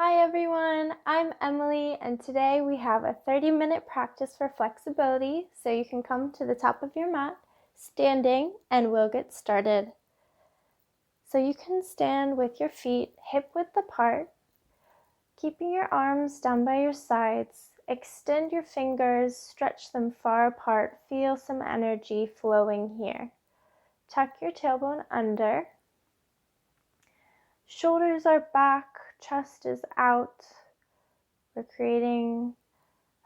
Hi everyone, I'm Emily and today we have a 30-minute practice for flexibility, so you can come to the top of your mat, standing, and we'll get started. So you can stand with your feet hip-width apart, keeping your arms down by your sides. Extend your fingers, stretch them far apart, feel some energy flowing here. Tuck your tailbone under. Shoulders are back, chest is out. We're creating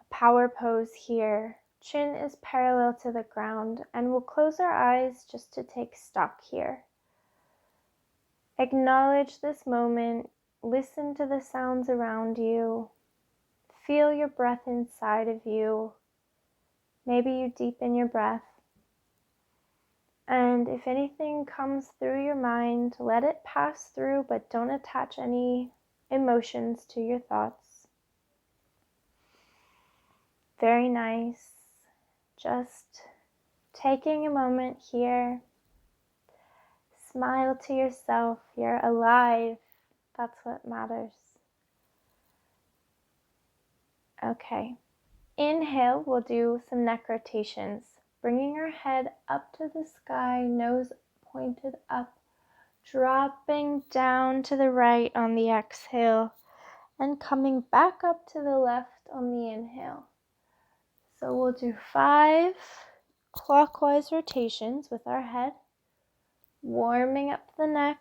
a power pose here. Chin is parallel to the ground, and we'll close our eyes just to take stock here. Acknowledge this moment. Listen to the sounds around you. Feel your breath inside of you. Maybe you deepen your breath. And if anything comes through your mind, let it pass through, but don't attach any emotions to your thoughts. Very nice. Just taking a moment here. Smile to yourself. You're alive. That's what matters. Okay. Inhale, we'll do some neck rotations. Bringing our head up to the sky, nose pointed up, dropping down to the right on the exhale, and coming back up to the left on the inhale. So we'll do 5 clockwise rotations with our head, warming up the neck,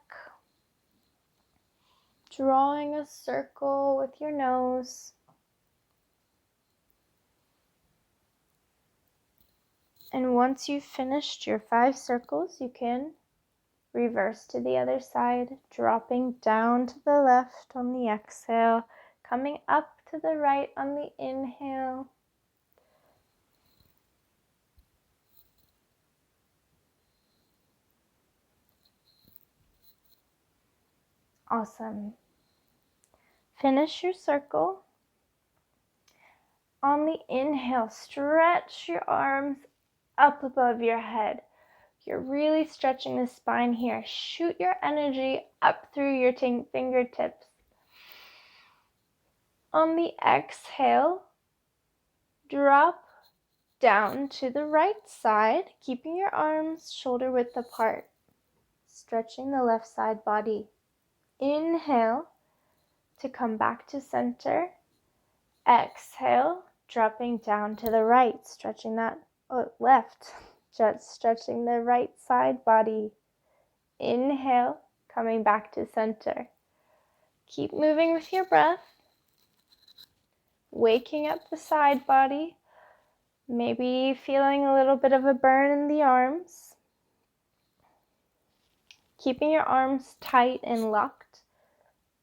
drawing a circle with your nose, and once you've finished your 5 circles, you can reverse to the other side, dropping down to the left on the exhale, coming up to the right on the inhale. Awesome. Finish your circle. On the inhale, stretch your arms up above your head. You're really stretching the spine here. Shoot your energy up through your fingertips. On the exhale, drop down to the right side, keeping your arms shoulder width apart, stretching the left side body. Inhale to come back to center. Exhale, dropping down to the right, stretching that left, just stretching the right side body. Inhale, coming back to center. Keep moving with your breath, waking up the side body, maybe feeling a little bit of a burn in the arms. Keeping your arms tight and locked,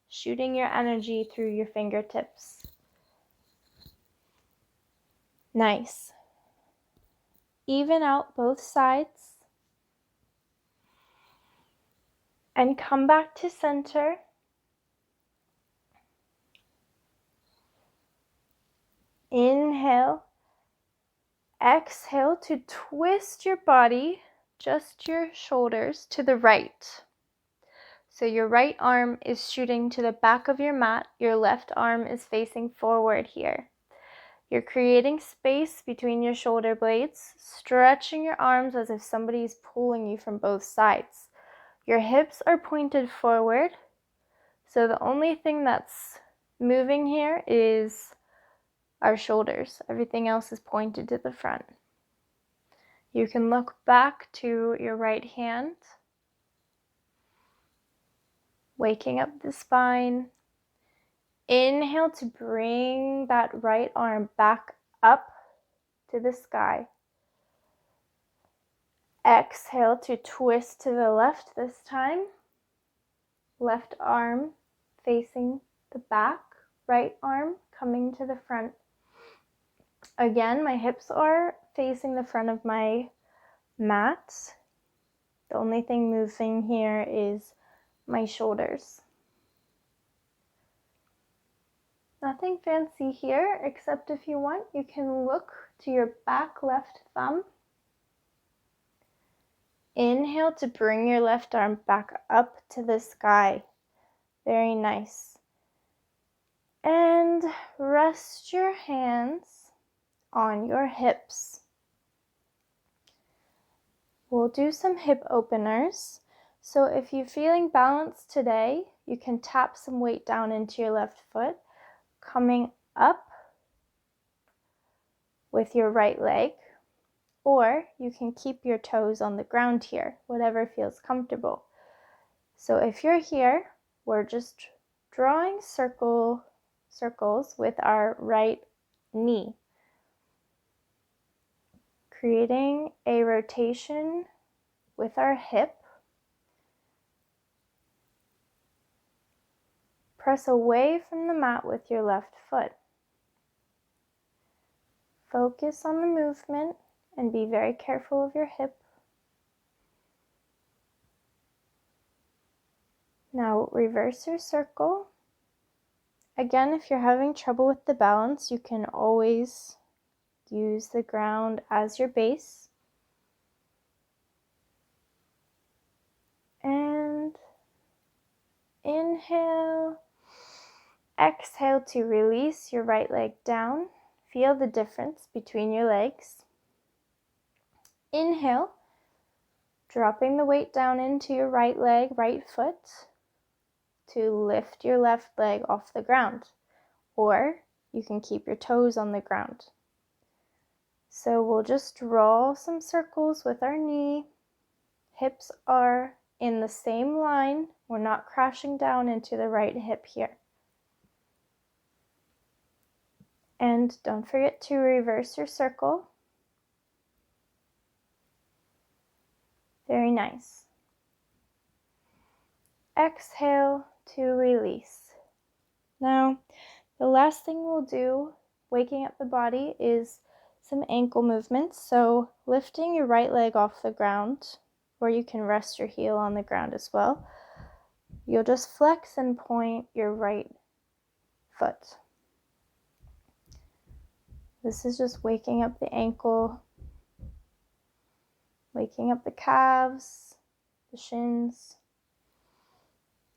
shooting your energy through your fingertips. Nice. Even out both sides. And come back to center. Inhale. Exhale to twist your body, just your shoulders, to the right. So your right arm is shooting to the back of your mat. Your left arm is facing forward here. You're creating space between your shoulder blades, stretching your arms as if somebody's pulling you from both sides. Your hips are pointed forward, so the only thing that's moving here is our shoulders. Everything else is pointed to the front. You can look back to your right hand, waking up the spine. Inhale to bring that right arm back up to the sky. Exhale to twist to the left this time. Left arm facing the back, right arm coming to the front. Again, my hips are facing the front of my mat. The only thing moving here is my shoulders. Nothing fancy here, except if you want, you can look to your back left thumb. Inhale to bring your left arm back up to the sky. Very nice. rest your hands on your hips. We'll do some hip openers. So if you're feeling balanced today, you can tap some weight down into your left foot, coming up with your right leg, or you can keep your toes on the ground here, whatever feels comfortable. So if you're here, we're just drawing circles with our right knee, creating a rotation with our hip. Press away from the mat with your left foot. Focus on the movement and be very careful of your hip. Now reverse your circle. Again, if you're having trouble with the balance, you can always use the ground as your base. And inhale. Exhale to release your right leg down. Feel the difference between your legs. Inhale, dropping the weight down into your right leg, right foot, to lift your left leg off the ground. Or you can keep your toes on the ground. So we'll just draw some circles with our knee. Hips are in the same line. We're not crashing down into the right hip here. And don't forget to reverse your circle. Very nice. Exhale to release. Now, the last thing we'll do, waking up the body, is some ankle movements. So lifting your right leg off the ground, or you can rest your heel on the ground as well. You'll just flex and point your right foot. This is just waking up the ankle, waking up the calves, the shins.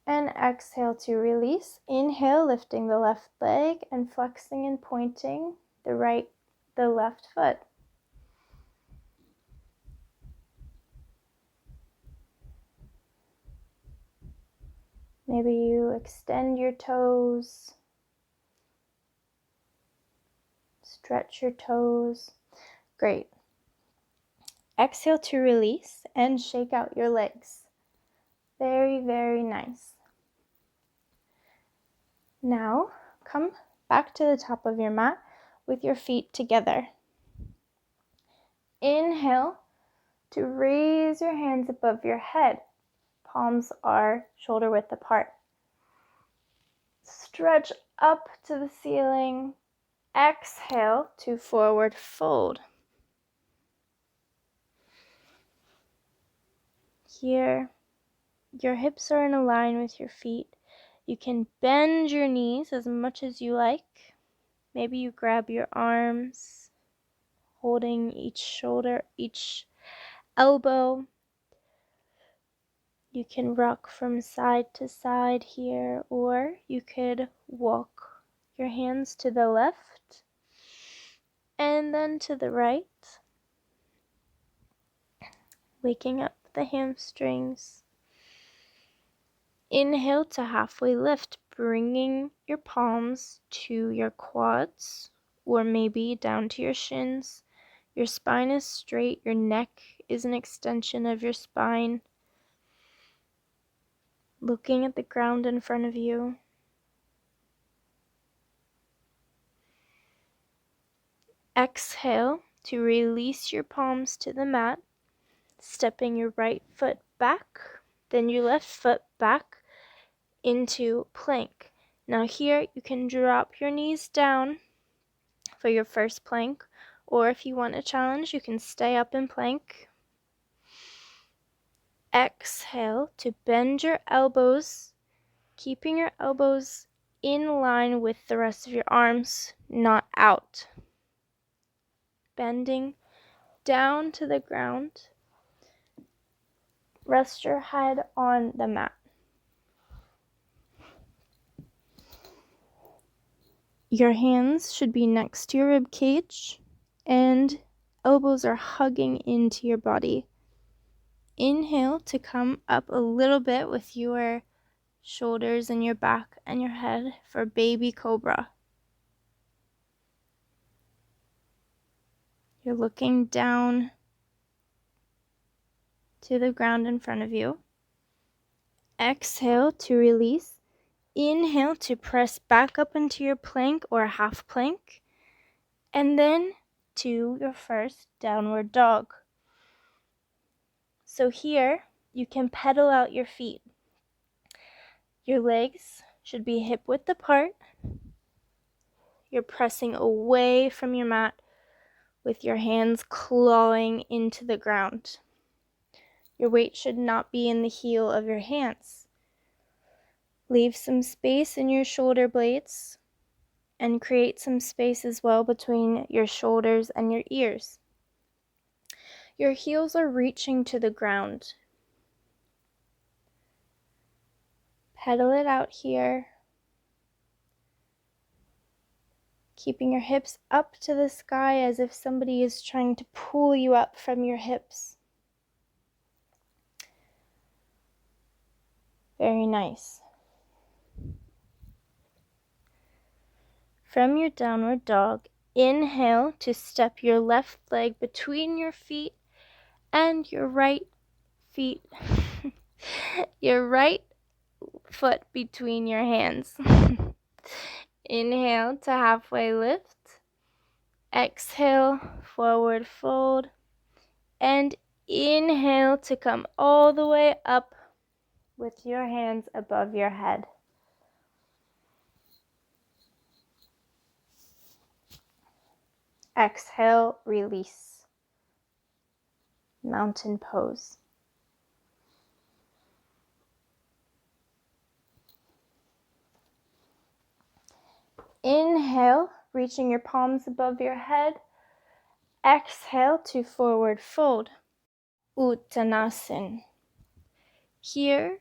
And exhale to release. Inhale, lifting the left leg and flexing and pointing the left foot. Maybe you extend your toes, stretch your toes. Great. Exhale to release and shake out your legs. Very, very nice. Now, come back to the top of your mat with your feet together. Inhale to raise your hands above your head. Palms are shoulder width apart. Stretch up to the ceiling. Exhale to forward fold. Here, your hips are in a line with your feet. You can bend your knees as much as you like. Maybe you grab your arms, holding each shoulder, each elbow. You can rock from side to side here, or you could walk your hands to the left and then to the right, waking up the hamstrings. Inhale to halfway lift, bringing your palms to your quads or maybe down to your shins. Your spine is straight, your neck is an extension of your spine. Looking at the ground in front of you. Exhale to release your palms to the mat, stepping your right foot back, then your left foot back into plank. Now here you can drop your knees down for your first plank, or if you want a challenge, you can stay up in plank. Exhale to bend your elbows, keeping your elbows in line with the rest of your arms, not out. Bending down to the ground. Rest your head on the mat. Your hands should be next to your rib cage and elbows are hugging into your body. Inhale to come up a little bit with your shoulders and your back and your head for baby cobra. You're looking down to the ground in front of you. Exhale to release. Inhale to press back up into your plank or half plank. And then to your first downward dog. So here you can pedal out your feet. Your legs should be hip width apart. You're pressing away from your mat with your hands clawing into the ground. Your weight should not be in the heel of your hands. Leave some space in your shoulder blades and create some space as well between your shoulders and your ears. Your heels are reaching to the ground. Pedal it out here. Keeping your hips up to the sky as if somebody is trying to pull you up from your hips. Very nice. From your downward dog, inhale to step your left leg between your feet and your right feet, your right foot between your hands. Inhale to halfway lift. Exhale, forward fold. And inhale to come all the way up with your hands above your head. Exhale, release. Mountain pose. Inhale, reaching your palms above your head. Exhale to forward fold. Uttanasana. Here,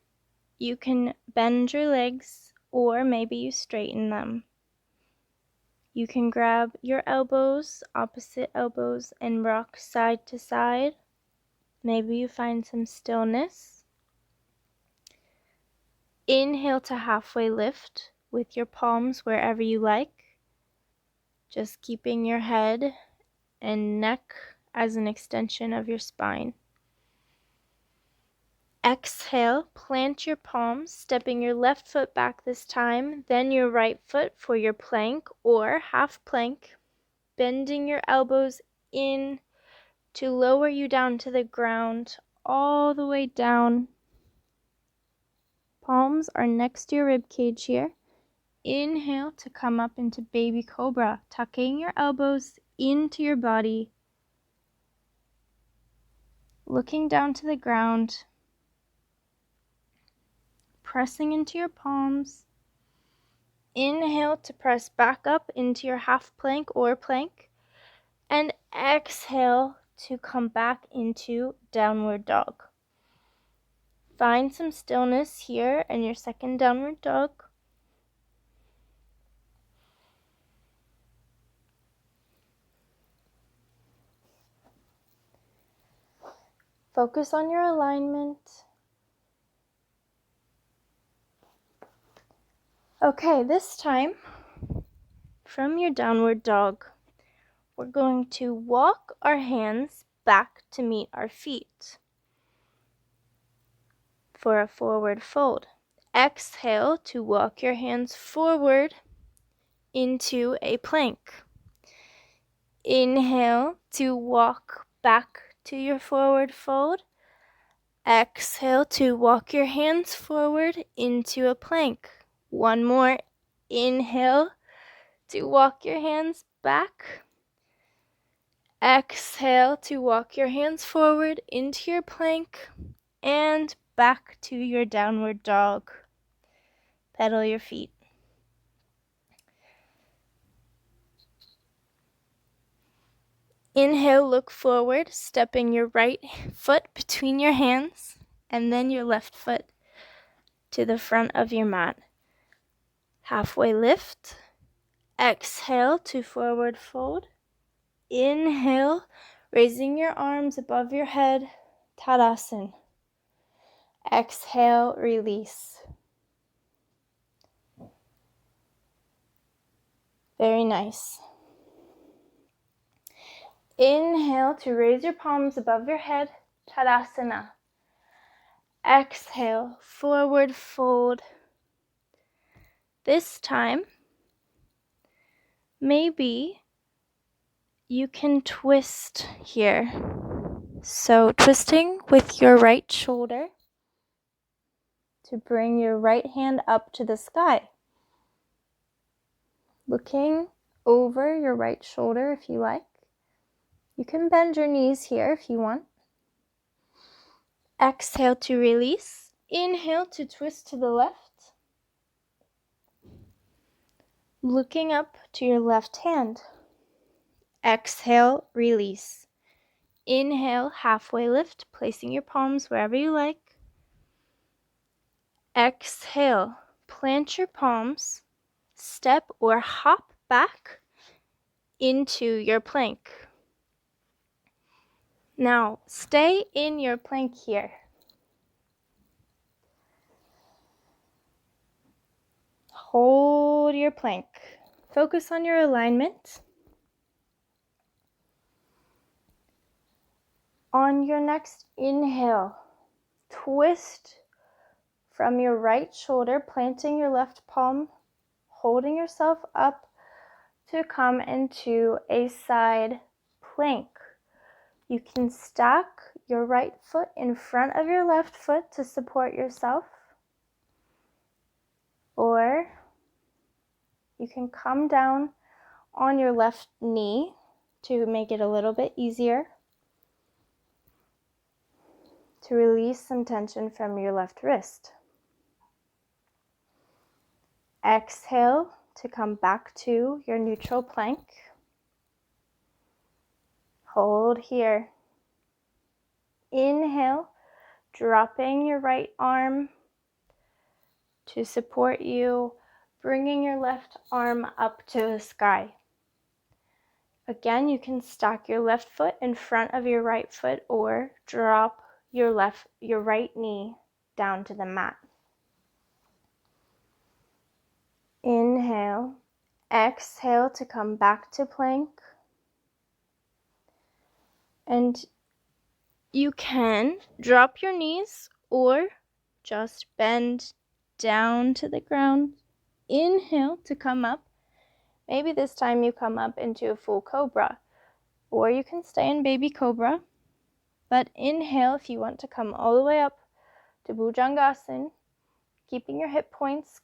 you can bend your legs or maybe you straighten them. You can grab your elbows, opposite elbows, and rock side to side. Maybe you find some stillness. Inhale to halfway lift with your palms wherever you like. Just keeping your head and neck as an extension of your spine. Exhale, plant your palms, stepping your left foot back this time, then your right foot for your plank or half plank, bending your elbows in to lower you down to the ground, all the way down. Palms are next to your rib cage here. Inhale to come up into baby cobra, tucking your elbows into your body, looking down to the ground, pressing into your palms. Inhale to press back up into your half plank or plank, and exhale to come back into downward dog. Find some stillness here in your second downward dog. Focus on your alignment. Okay, this time, from your downward dog, we're going to walk our hands back to meet our feet for a forward fold. Exhale to walk your hands forward into a plank. Inhale to walk back to your forward fold. Exhale to walk your hands forward into a plank. One more. Inhale to walk your hands back. Exhale to walk your hands forward into your plank and back to your downward dog. Pedal your feet. Inhale, look forward, stepping your right foot between your hands and then your left foot to the front of your mat. Halfway lift. Exhale to forward fold. Inhale, raising your arms above your head, Tadasana. Exhale, release. Very nice. Inhale to raise your palms above your head, Tadasana. Exhale, forward fold. This time, maybe you can twist here. So twisting with your right shoulder to bring your right hand up to the sky. Looking over your right shoulder if you like. You can bend your knees here if you want. Exhale to release. Inhale to twist to the left. Looking up to your left hand. Exhale, release. Inhale, halfway lift, placing your palms wherever you like. Exhale, plant your palms, step or hop back into your plank. Now, stay in your plank here. Hold your plank. Focus on your alignment. On your next inhale, twist from your right shoulder, planting your left palm, holding yourself up to come into a side plank. You can stack your right foot in front of your left foot to support yourself, or you can come down on your left knee to make it a little bit easier to release some tension from your left wrist. Exhale to come back to your neutral plank. Hold here. Inhale, dropping your right arm to support you, bringing your left arm up to the sky. Again, you can stack your left foot in front of your right foot or drop your right knee down to the mat. Inhale, exhale to come back to plank. And you can drop your knees or just bend down to the ground. Inhale to come up. Maybe this time you come up into a full cobra, or you can stay in baby cobra. But inhale if you want to come all the way up to Bhujangasana, keeping your hip points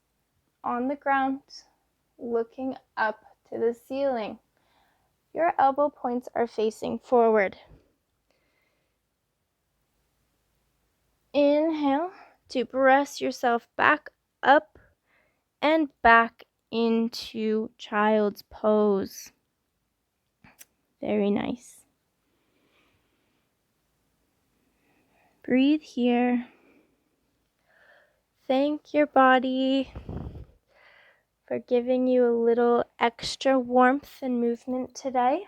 on the ground, looking up to the ceiling. Your elbow points are facing forward. Inhale to press yourself back up and back into child's pose. Very nice. Breathe here. Thank your body for giving you a little extra warmth and movement today.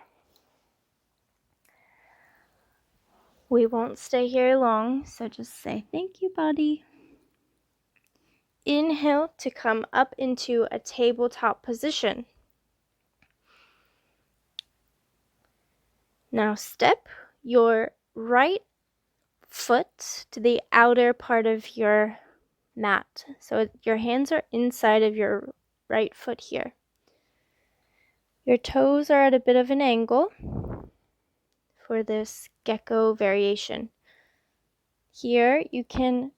We won't stay here long, so just say thank you, body. Inhale to come up into a tabletop position. Now step your right foot to the outer part of your mat. So your hands are inside of your right foot here. Your toes are at a bit of an angle for this gecko variation. Here you can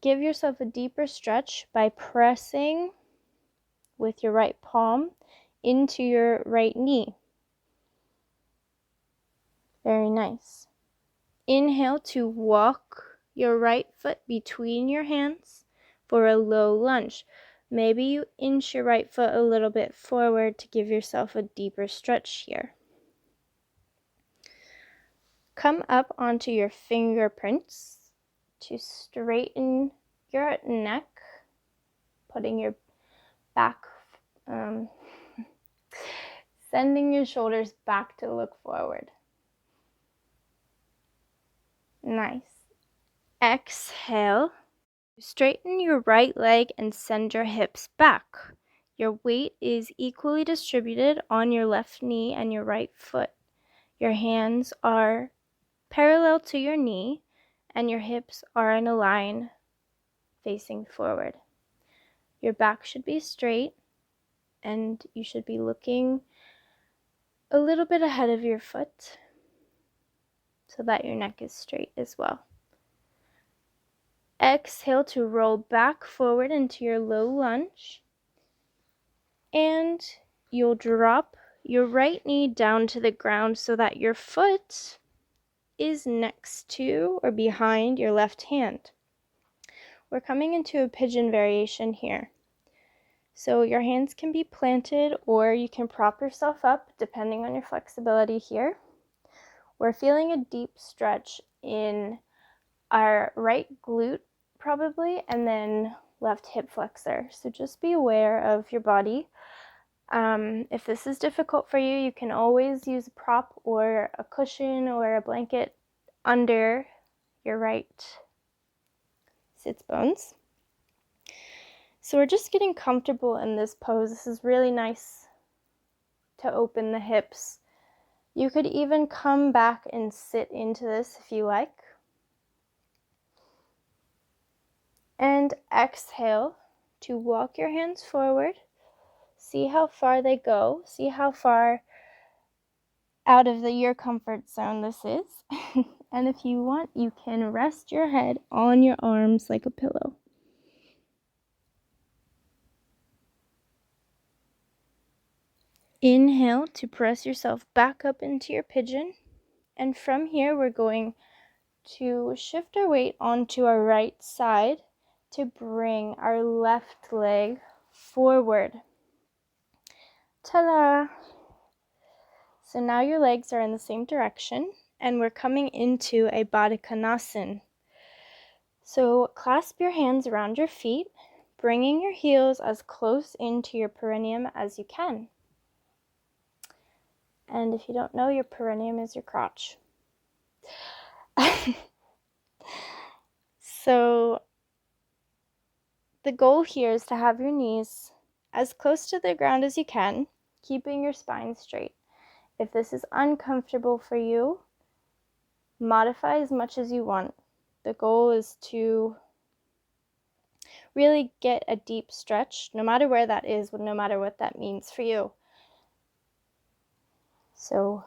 give yourself a deeper stretch by pressing with your right palm into your right knee. Very nice. Inhale to walk your right foot between your hands for a low lunge. Maybe you inch your right foot a little bit forward to give yourself a deeper stretch here. Come up onto your fingerprints to straighten your neck, putting your back sending your shoulders back to look forward. Nice. Exhale. Straighten your right leg and send your hips back. Your weight is equally distributed on your left knee and your right foot. Your hands are parallel to your knee and your hips are in a line facing forward. Your back should be straight and you should be looking a little bit ahead of your foot so that your neck is straight as well. Exhale to roll back forward into your low lunge. And you'll drop your right knee down to the ground so that your foot is next to or behind your left hand. We're coming into a pigeon variation here. So your hands can be planted or you can prop yourself up depending on your flexibility here. We're feeling a deep stretch in our right glute probably, and then left hip flexor. So just be aware of your body. If this is difficult for you, you can always use a prop or a cushion or a blanket under your right sits bones. So we're just getting comfortable in this pose. This is really nice to open the hips. You could even come back and sit into this if you like. And exhale to walk your hands forward. See how far they go. See how far out of your comfort zone this is. And if you want, you can rest your head on your arms like a pillow. Inhale to press yourself back up into your pigeon. And from here, we're going to shift our weight onto our right side to bring our left leg forward. Ta-da! So now your legs are in the same direction, and we're coming into a Baddha Konasana. So clasp your hands around your feet, bringing your heels as close into your perineum as you can. And if you don't know, your perineum is your crotch. So the goal here is to have your knees as close to the ground as you can, keeping your spine straight. If this is uncomfortable for you, modify as much as you want. The goal is to really get a deep stretch, no matter where that is, no matter what that means for you. So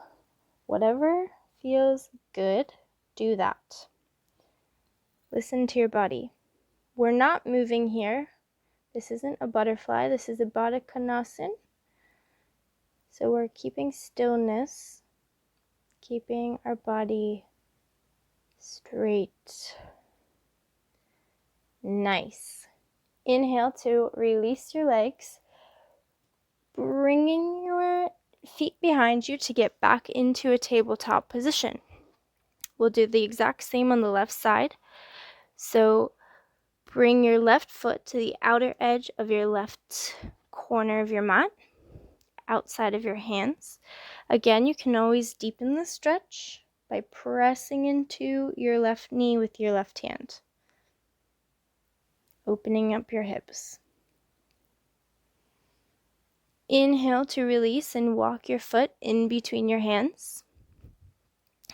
whatever feels good, do that. Listen to your body. We're not moving here. This isn't a butterfly. This is a Baddha Konasana. So we're keeping stillness, keeping our body straight. Nice. Inhale to release your legs, bringing your feet behind you to get back into a tabletop position. We'll do the exact same on the left side. So bring your left foot to the outer edge of your left corner of your mat, outside of your hands. Again, you can always deepen the stretch by pressing into your left knee with your left hand, opening up your hips. Inhale to release and walk your foot in between your hands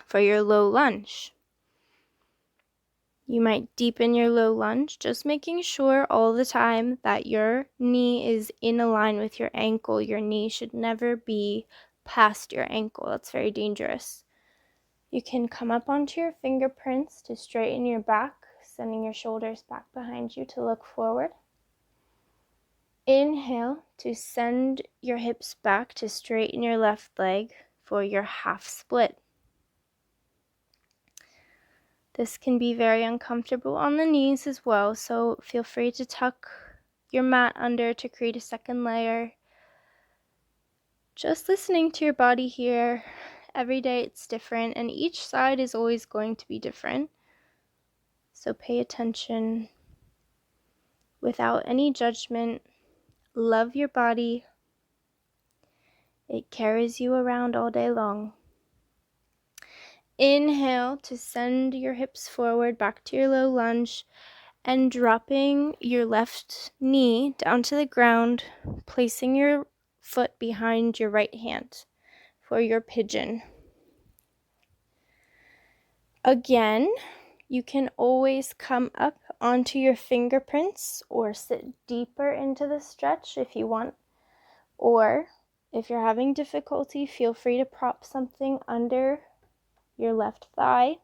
for your low lunge. You might deepen your low lunge, just making sure all the time that your knee is in a line with your ankle. Your knee should never be past your ankle. That's very dangerous. You can come up onto your fingerprints to straighten your back, sending your shoulders back behind you to look forward. Inhale to send your hips back to straighten your left leg for your half split. This can be very uncomfortable on the knees as well, so feel free to tuck your mat under to create a second layer. Just listening to your body here. Every day it's different, and each side is always going to be different. So pay attention without any judgment. Love your body. It carries you around all day long. Inhale to send your hips forward back to your low lunge and dropping your left knee down to the ground, placing your foot behind your right hand for your pigeon. Again, you can always come up onto your fingerprints or sit deeper into the stretch if you want. Or if you're having difficulty, feel free to prop something under your left thigh.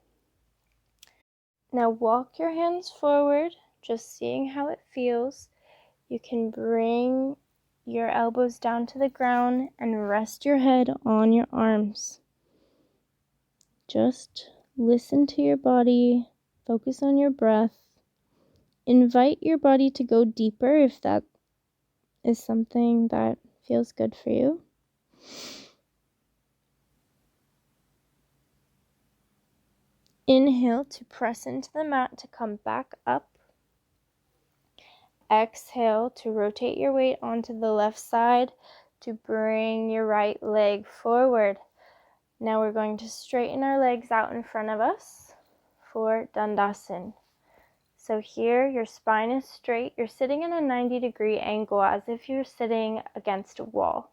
Now walk your hands forward, just seeing how it feels. You can bring your elbows down to the ground and rest your head on your arms. Just listen to your body, focus on your breath. Invite your body to go deeper if that is something that feels good for you. Inhale to press into the mat to come back up. Exhale to rotate your weight onto the left side to bring your right leg forward. Now we're going to straighten our legs out in front of us for Dandasana. So here your spine is straight. You're sitting in a 90-degree angle as if you're sitting against a wall.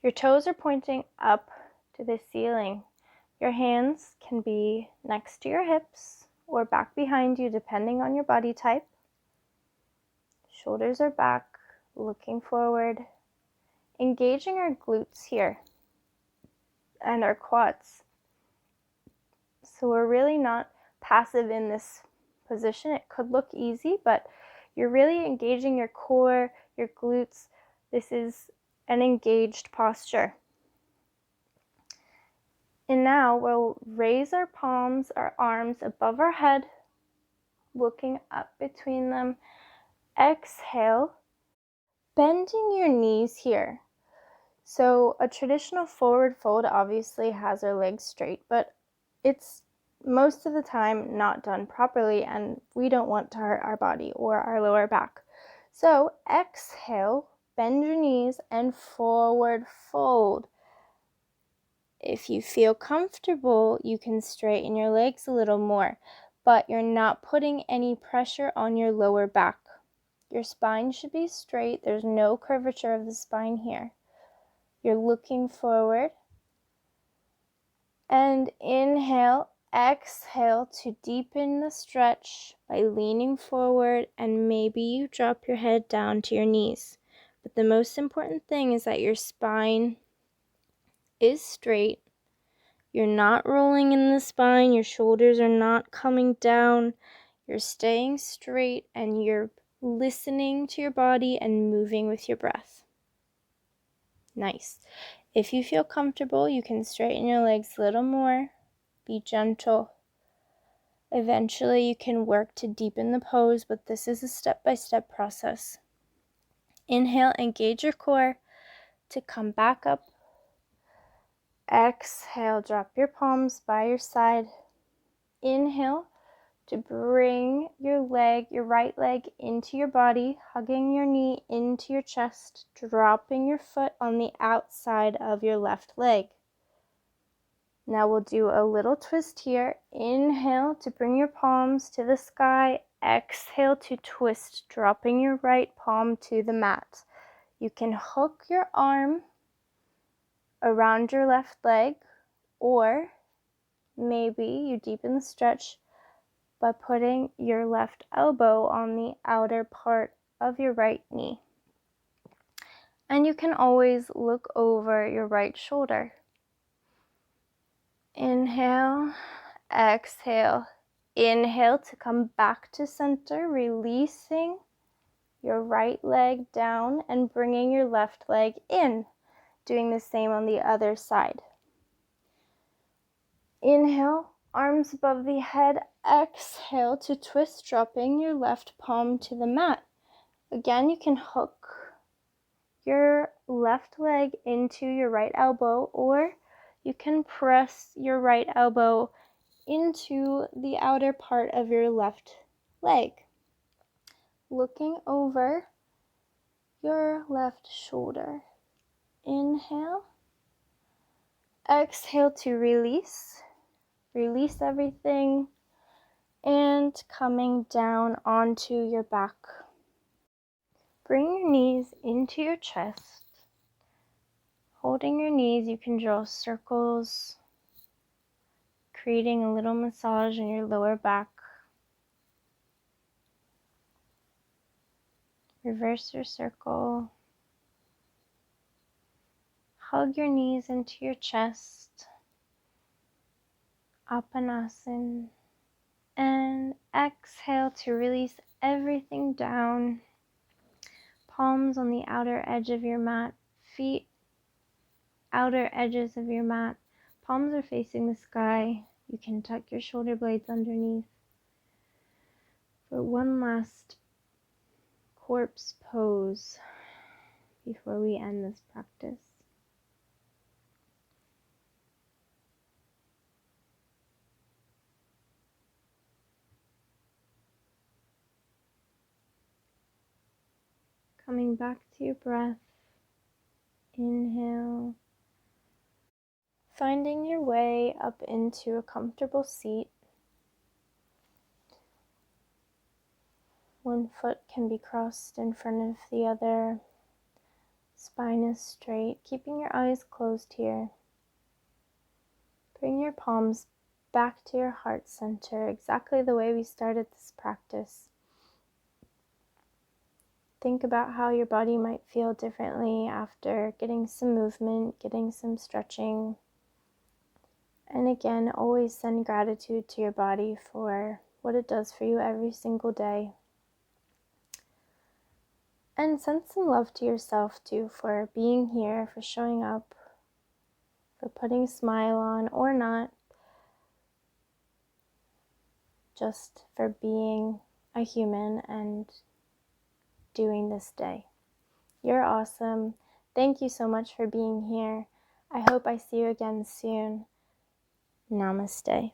Your toes are pointing up to the ceiling. Your hands can be next to your hips or back behind you depending on your body type. Shoulders are back, looking forward. Engaging our glutes here and our quads. So we're really not passive in this position. It could look easy, but you're really engaging your core, your glutes. This is an engaged posture. And now we'll raise our palms, our arms above our head, looking up between them. Exhale, bending your knees here. So a traditional forward fold obviously has our legs straight, but it's most of the time not done properly, and we don't want to hurt our body or our lower back. So exhale, bend your knees and forward fold. If you feel comfortable, you can straighten your legs a little more, but you're not putting any pressure on your lower back. Your spine should be straight. There's no curvature of the spine here. You're looking forward. And inhale, exhale to deepen the stretch by leaning forward, and maybe you drop your head down to your knees. But the most important thing is that your spine is straight. You're not rolling in the spine. Your shoulders are not coming down. You're staying straight and you're listening to your body and moving with your breath. Nice. If you feel comfortable, you can straighten your legs a little more. Be gentle. Eventually, you can work to deepen the pose, but this is a step-by-step process. Inhale, engage your core to come back up. Exhale, drop your palms by your side. Inhale to bring your right leg into your body, hugging your knee into your chest, dropping your foot on the outside of your left leg. Now we'll do a little twist here. Inhale to bring your palms to the sky. Exhale to twist, dropping your right palm to the mat. You can hook your arm around your left leg, or maybe you deepen the stretch by putting your left elbow on the outer part of your right knee. And you can always look over your right shoulder. Inhale, exhale. Inhale to come back to center, releasing your right leg down and bringing your left leg in. Doing the same on the other side. Inhale, arms above the head. Exhale to twist, dropping your left palm to the mat. Again, you can hook your left leg into your right elbow, or you can press your right elbow into the outer part of your left leg, looking over your left shoulder. Inhale. Exhale to release. Release everything. And coming down onto your back. Bring your knees into your chest. Holding your knees, you can draw circles, creating a little massage in your lower back. Reverse your circle. Hug your knees into your chest. Apanasana. And exhale to release everything down. Palms on the outer edge of your mat. Feet, outer edges of your mat. Palms are facing the sky. You can tuck your shoulder blades underneath. For one last corpse pose before we end this practice. Coming back to your breath. Inhale. Finding your way up into a comfortable seat. One foot can be crossed in front of the other. Spine is straight. Keeping your eyes closed here. Bring your palms back to your heart center, exactly the way we started this practice. Think about how your body might feel differently after getting some movement, getting some stretching. And again, always send gratitude to your body for what it does for you every single day. And send some love to yourself too for being here, for showing up, for putting a smile on or not, just for being a human and doing this day. You're awesome. Thank you so much for being here. I hope I see you again soon. Namaste.